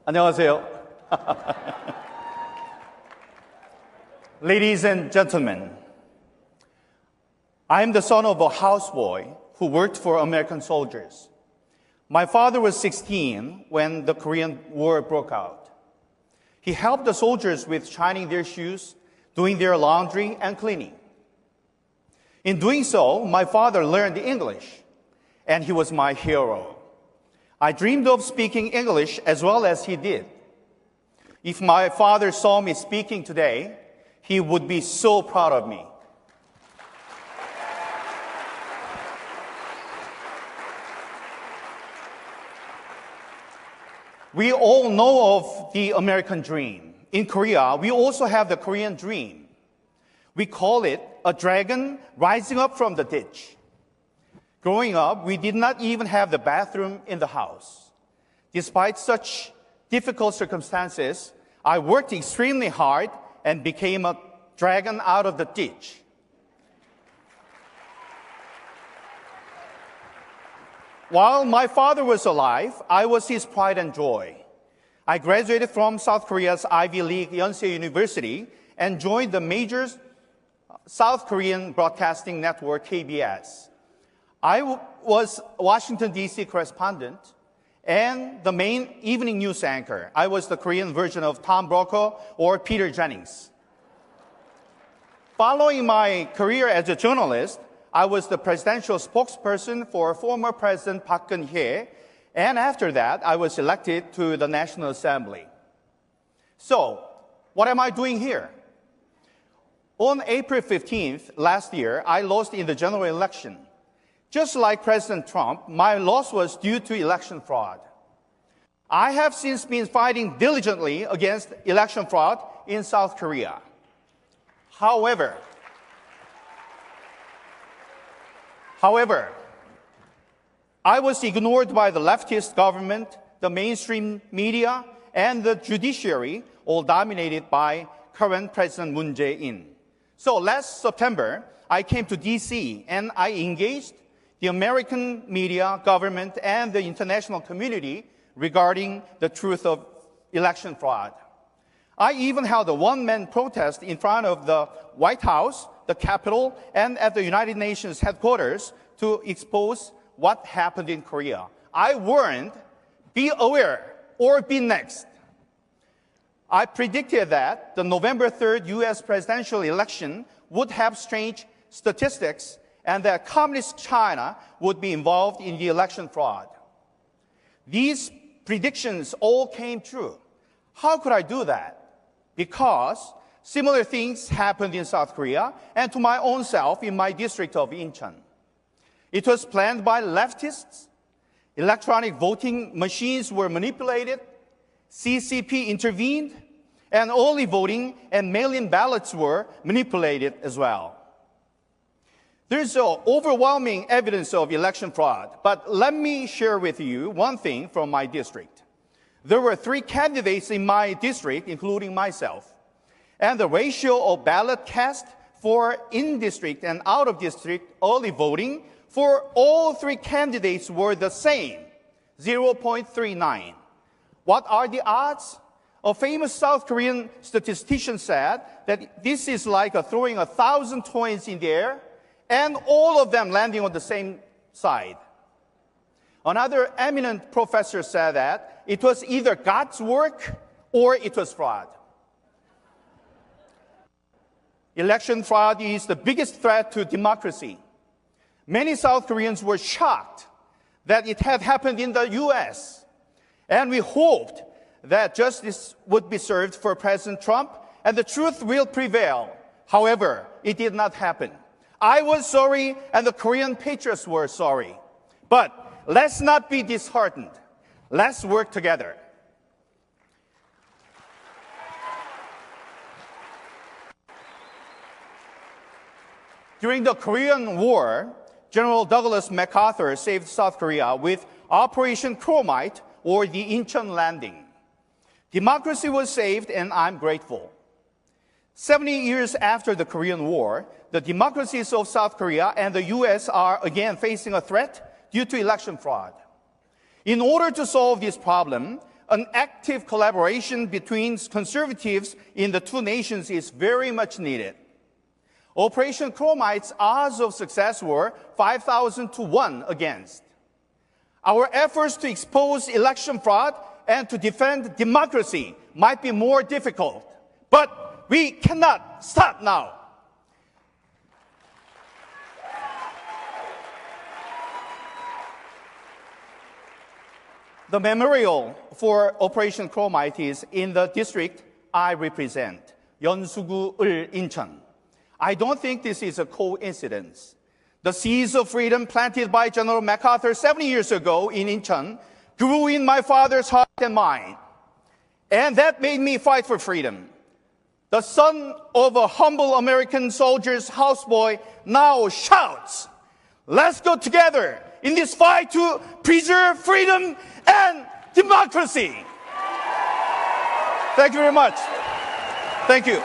안녕하세요. Ladies and gentlemen, I am the son of a houseboy who worked for American soldiers. My father was 16 when the Korean War broke out. He helped the soldiers with shining their shoes, doing their laundry, and cleaning. In doing so, my father learned English, and he was my hero. I dreamed of speaking English as well as he did. If my father saw me speaking today, he would be so proud of me. We all know of the American dream. In Korea, we also have the Korean dream. We call it a dragon rising up from the ditch. Growing up, we did not even have the bathroom in the house. Despite such difficult circumstances, I worked extremely hard and became a dragon out of the ditch. While my father was alive, I was his pride and joy. I graduated from South Korea's Ivy League Yonsei University and joined the major South Korean broadcasting network, KBS. I was Washington, D.C. correspondent and the main evening news anchor. I was the Korean version of Tom Brokaw or Peter Jennings. Following my career as a journalist, I was the presidential spokesperson for former President Park Geun-hye, and after that, I was elected to the National Assembly. So, what am I doing here? On April 15th last year, I lost in the general election. Just like President Trump, my loss was due to election fraud. I have since been fighting diligently against election fraud in South Korea. However, I was ignored by the leftist government, the mainstream media, and the judiciary, all dominated by current President Moon Jae-in. So last September, I came to DC and I engaged the American media, government, and the international community regarding the truth of election fraud. I even held a one-man protest in front of the White House, the Capitol, and at the United Nations headquarters to expose what happened in Korea. I warned, be aware or be next. I predicted that the November 3rd U.S. presidential election would have strange statistics and that Communist China would be involved in the election fraud. These predictions all came true. How could I do that? Because similar things happened in South Korea and to my own self in my district of Incheon. It was planned by leftists. Electronic voting machines were manipulated. CCP intervened. And early voting and mail-in ballots were manipulated as well. There's overwhelming evidence of election fraud, but let me share with you one thing from my district. There were 3 candidates in my district, including myself, and the ratio of ballot cast for in-district and out-of-district early voting for all 3 candidates were the same, 0.39. What are the odds? A famous South Korean statistician said that this is like throwing 1,000 coins in the air and all of them landing on the same side. Another eminent professor said that it was either God's work or it was fraud. Election fraud is the biggest threat to democracy. Many South Koreans were shocked that it had happened in the U.S., and we hoped that justice would be served for President Trump and the truth will prevail. However, it did not happen. I was sorry, and the Korean patriots were sorry. But let's not be disheartened. Let's work together. During the Korean War, General Douglas MacArthur saved South Korea with Operation Chromite, or the Incheon Landing. Democracy was saved, and I'm grateful. 70 years after the Korean War, the democracies of South Korea and the U.S. are again facing a threat due to election fraud. In order to solve this problem, an active collaboration between conservatives in the two nations is very much needed. Operation Chromite's odds of success were 5,000 to 1 against. Our efforts to expose election fraud and to defend democracy might be more difficult, but we cannot stop now. The memorial for Operation Chromite is in the district I represent, 연수구-을 인천. I don't think this is a coincidence. The seeds of freedom planted by General MacArthur 70 years ago in Incheon grew in my father's heart and mind. And that made me fight for freedom. The son of a humble American soldier's houseboy now shouts, "Let's go together in this fight to preserve freedom and democracy." Thank you very much. Thank you.